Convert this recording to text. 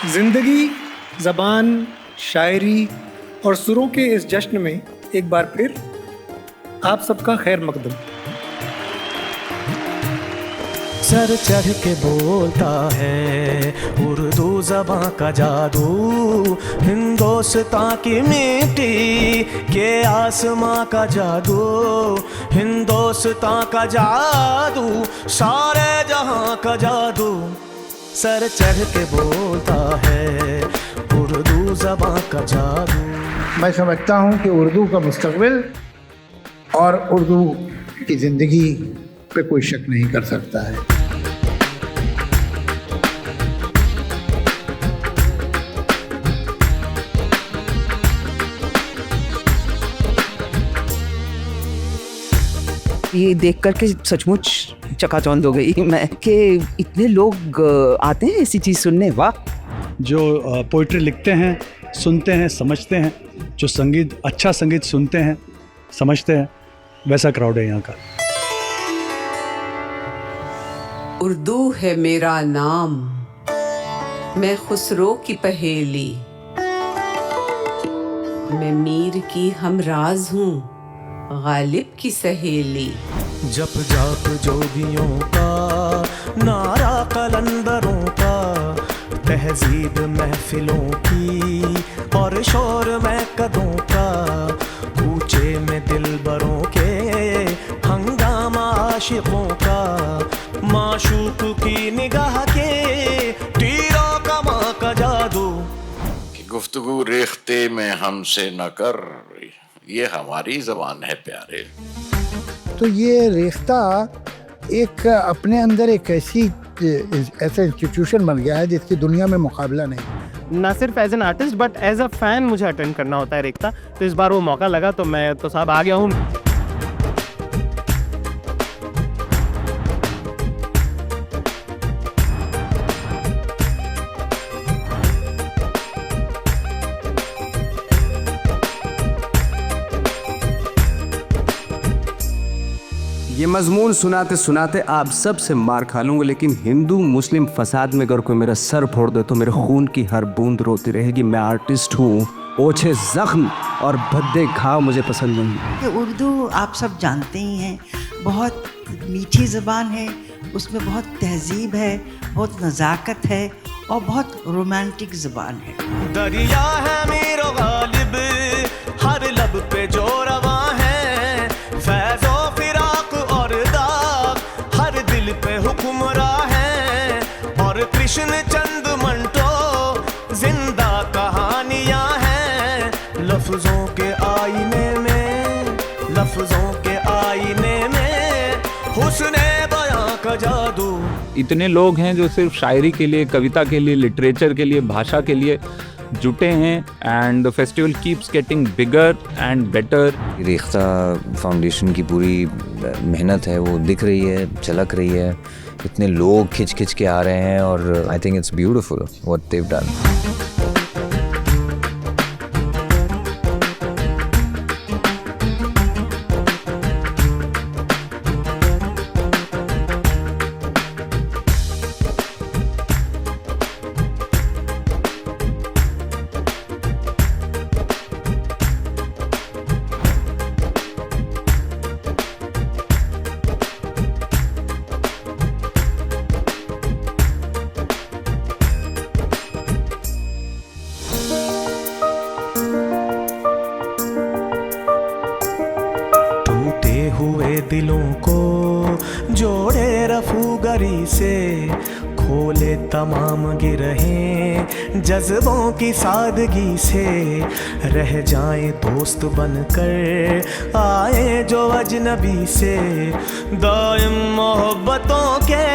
जिंदगी, ज़बान, शायरी और सुरों के इस जश्न में एक बार फिर आप सबका खैर मकदम। सर चढ़ के बोलता है उर्दू ज़बां का जादू, हिंदुस्तान की मिट्टी के आसमां का जादू, हिंदुस्तान का जादू, सारे जहां का जादू। सर चढ़ के बोलता है उर्दू ज़बां का जादू। मैं समझता हूँ कि उर्दू का मुस्तकबिल और उर्दू की ज़िंदगी पे कोई शक नहीं कर सकता है। ये देख करके सचमुच चकाचौंध हो गई मैं कि इतने लोग आते हैं ऐसी चीज़ सुनने। वाह! जो पोइट्री लिखते हैं, सुनते हैं, समझते हैं, जो संगीत, अच्छा संगीत सुनते हैं, समझते हैं, वैसा क्राउड है यहाँ का। उर्दू है मेरा नाम, मैं खुसरो की पहेली, मैं मीर की हमराज हूँ, गालिब की सहेली। जप जाप जोगियों का, नारा कलंदरों का, तहजीब महफिलों की और शोर महकदों का, कूचे में दिलबरों के हंगामा आशिकों का, माशूक की निगाह के तीरों का माँ का जादू। गुफ्तगू रेख्ते में हमसे न कर, ये हमारी ज़बान है प्यारे। तो ये रेख्ता एक अपने अंदर एक ऐसा इंस्टीट्यूशन बन गया है जिसकी दुनिया में मुकाबला नहीं। ना सिर्फ as an artist but as a fan मुझे अटेंड करना होता है रेख्ता। तो इस बार वो मौका लगा तो मैं तो साहब आ गया हूँ। ये मजमून सुनाते सुनाते आप सब से मार खा लूँगा, लेकिन हिंदू मुस्लिम फसाद में अगर कोई मेरा सर फोड़ दे तो मेरे खून की हर बूंद रोती रहेगी। मैं आर्टिस्ट हूँ, ओछे जख्म और भद्दे घाव मुझे पसंद नहीं। उर्दू आप सब जानते ही हैं, बहुत मीठी ज़बान है, उसमें बहुत तहजीब है, बहुत नज़ाकत है और बहुत रोमांटिक ज़बान है। दरिया है मीरो गालिब, हर लब पे जो रवा है, फैज़ो फिराक और दाग हर दिल पे हुक्मरा है, और कृष्ण चंद मंटो जिंदा कहानियां हैं, लफ्जों के आईने में, लफ्जों के आईने में हुस्ने बयां का जादू। इतने लोग हैं जो सिर्फ शायरी के लिए, कविता के लिए, लिटरेचर के लिए, भाषा के लिए जुटे हैं and the festival keeps getting bigger and better. Rekhta foundation की पूरी मेहनत है वो दिख रही है, झलक रही है। इतने लोग खिंच खिंच के आ रहे हैं और I think it's beautiful what they have done. दिलों को जोड़े रफूगरी से, खोले तमाम गिरहें जज्बों की सादगी से, रह जाए दोस्त बनकर आए जो अजनबी से, दायम मोहब्बतों के